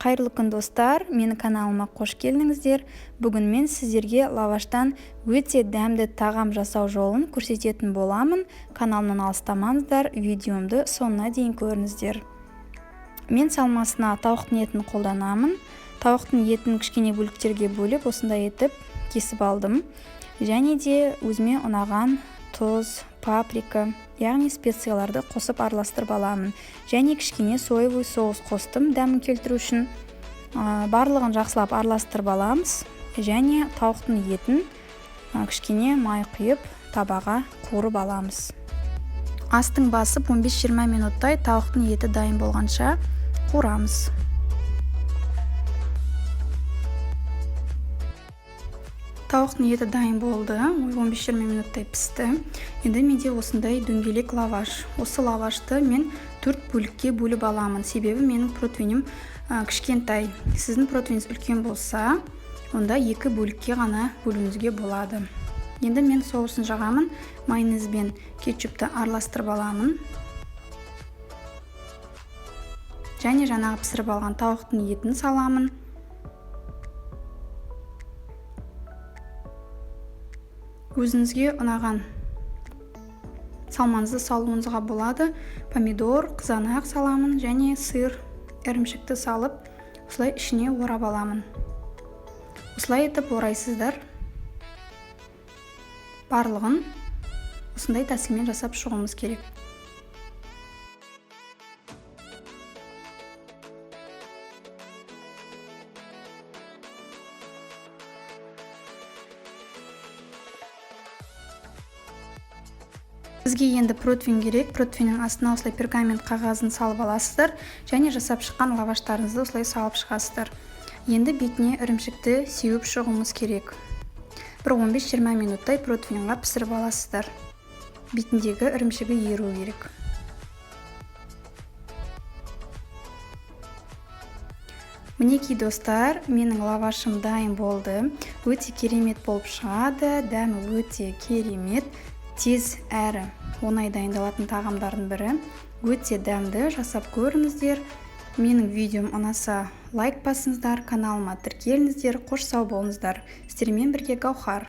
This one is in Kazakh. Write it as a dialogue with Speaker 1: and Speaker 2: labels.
Speaker 1: Қайырлы күн достар, менің каналыма қош келдіңіздер. Бүгін мен сіздерге лаваштан өте дәмді тағам жасау жолын көрсететін боламын. Каналымнан алыстамаңыздар, видеомды соңына дейін көріңіздер. Мен салмасына тауықтың етін қолданамын. Тауықтың етін кішкене бөліктерге бөліп, осындай етіп кесіп алдым. Және де өзіме ұнаған тұз, паприка, яғни специяларды қосып араластырып аламын. Және кішкене соевый соус қостым дәмін келтіру үшін. Барлығын жақсылап араластырып аламыз. Және тауықтың етін кішкене май құйып табаға қуырып аламыз. Астың басып 15-20 минуттай тауықтың еті дайын болғанша қуырамыз. Тауықтың еті дайын болды, 15-20 минуттай пісті. Енді менде осындай дөңгелек лаваш. Осы лавашты мен 4 бөлікке бөліп аламын. Себебі менің протеинім кішкентай. Сіздің протеиніңіз үлкен болса, онда 2 бөлікке ғана бөлуіңізге болады. Енді мен соусын жағамын, майонез бен кетчупты араластырып аламын. Және жаңағы пісіріп алған тауықтың етін саламын. Өзіңізге ұнаған салмаңызды салуыңызға болады. Помидор, қызанақ саламын және сыр, ірімшікті салып, осылай ішіне орап аламын. Осылай етіп орайсыздар. Барлығын осындай тәсілмен жасап шығуымыз керек. Бізге енді протеин керек. Протеиннің астына осылай пергамент қағазын салып аласыздар. Және жасап шыққан лаваштарыңызды осылай салып шығасыздар. Енді бетіне ірімшікті сеуіп шығуымыз керек. Бір 15-20 минуттай протеинға пісіріп аласыздар. Бетіндегі ірімшігі еру керек. Мінекей достар, менің лавашым дайын болды. Өте керемет болып шығады. Дәмі өте керемет. Тез әрі оңай дайындалатын тағамдардың бірі. Өте дәмді, жасап көріңіздер. Менің видеом ұнаса лайк басыңыздар, каналыма тіркеліңіздер, қош сау болыңыздар. Сіздермен бірге Гаухар.